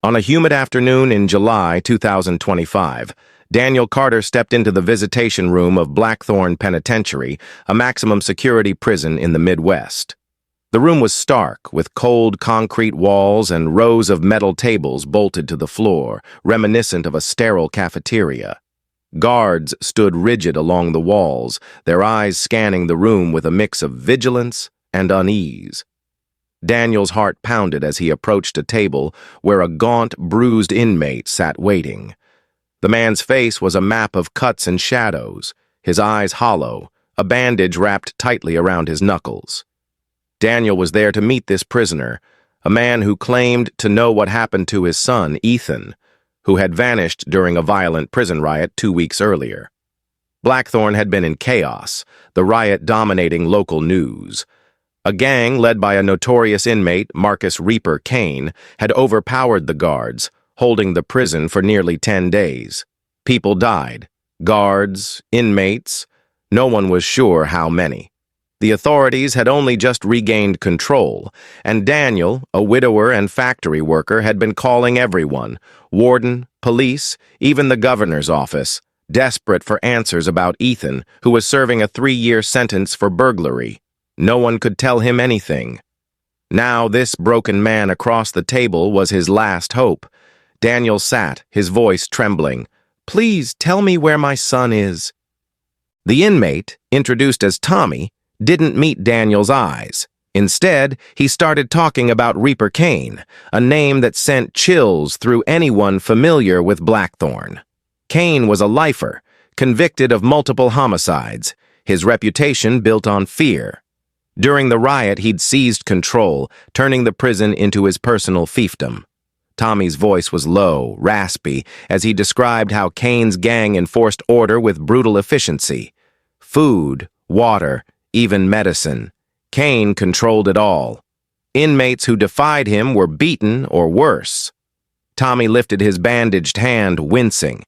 On a humid afternoon in July 2025, Daniel Carter stepped into the visitation room of Blackthorn Penitentiary, a maximum security prison in the Midwest. The room was stark, with cold concrete walls and rows of metal tables bolted to the floor, reminiscent of a sterile cafeteria. Guards stood rigid along the walls, their eyes scanning the room with a mix of vigilance and unease. Daniel's heart pounded as he approached a table where a gaunt, bruised inmate sat waiting. The man's face was a map of cuts and shadows, his eyes hollow, a bandage wrapped tightly around his knuckles. Daniel was there to meet this prisoner, a man who claimed to know what happened to his son, Ethan, who had vanished during a violent prison riot 2 weeks earlier. Blackthorn had been in chaos, the riot dominating local news. A gang led by a notorious inmate, Marcus Reaper Kane, had overpowered the guards, holding the prison for nearly 10 days. People died. Guards, inmates, no one was sure how many. The authorities had only just regained control, and Daniel, a widower and factory worker, had been calling everyone, warden, police, even the governor's office, desperate for answers about Ethan, who was serving a 3-year sentence for burglary. No one could tell him anything. Now this broken man across the table was his last hope. Daniel sat, his voice trembling. "Please tell me where my son is." The inmate, introduced as Tommy, didn't meet Daniel's eyes. Instead, he started talking about Reaper Kane, a name that sent chills through anyone familiar with Blackthorn. Kane was a lifer, convicted of multiple homicides, his reputation built on fear. During the riot, he'd seized control, turning the prison into his personal fiefdom. Tommy's voice was low, raspy, as he described how Kane's gang enforced order with brutal efficiency. Food, water, even medicine. Kane controlled it all. Inmates who defied him were beaten or worse. Tommy lifted his bandaged hand, wincing.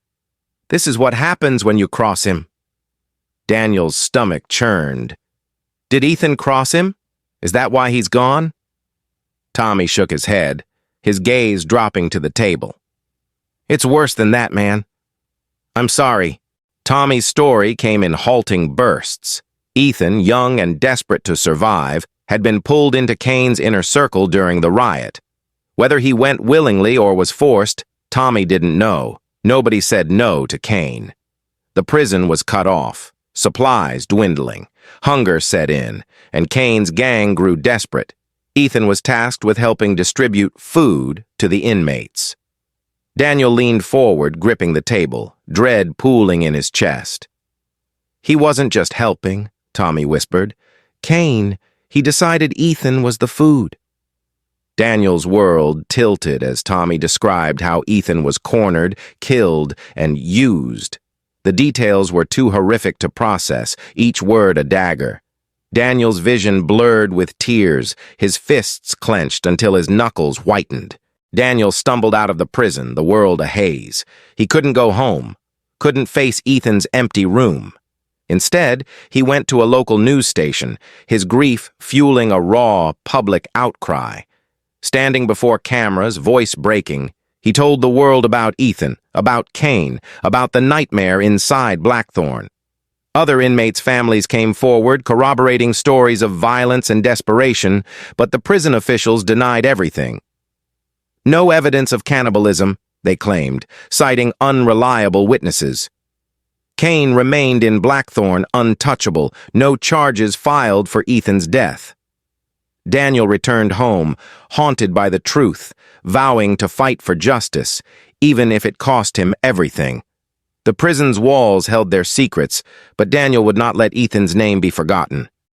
"This is what happens when you cross him." Daniel's stomach churned. "Did Ethan cross him? Is that why he's gone?" Tommy shook his head, his gaze dropping to the table. "It's worse than that, man. I'm sorry." Tommy's story came in halting bursts. Ethan, young and desperate to survive, had been pulled into Kane's inner circle during the riot. Whether he went willingly or was forced, Tommy didn't know. Nobody said no to Kane. The prison was cut off, supplies dwindling. Hunger set in, and Kane's gang grew desperate. Ethan was tasked with helping distribute food to the inmates. Daniel leaned forward, gripping the table, dread pooling in his chest. "He wasn't just helping," Tommy whispered. "Kane, he decided Ethan was the food." Daniel's world tilted as Tommy described how Ethan was cornered, killed, and used. The details were too horrific to process, each word a dagger. Daniel's vision blurred with tears, his fists clenched until his knuckles whitened. Daniel stumbled out of the prison, the world a haze. He couldn't go home, couldn't face Ethan's empty room. Instead, he went to a local news station, his grief fueling a raw, public outcry. Standing before cameras, voice breaking, he told the world about Ethan, about Kane, about the nightmare inside Blackthorn. Other inmates' families came forward, corroborating stories of violence and desperation, but the prison officials denied everything. No evidence of cannibalism, they claimed, citing unreliable witnesses. Kane remained in Blackthorn untouchable, no charges filed for Ethan's death. Daniel returned home, haunted by the truth, vowing to fight for justice, even if it cost him everything. The prison's walls held their secrets, but Daniel would not let Ethan's name be forgotten.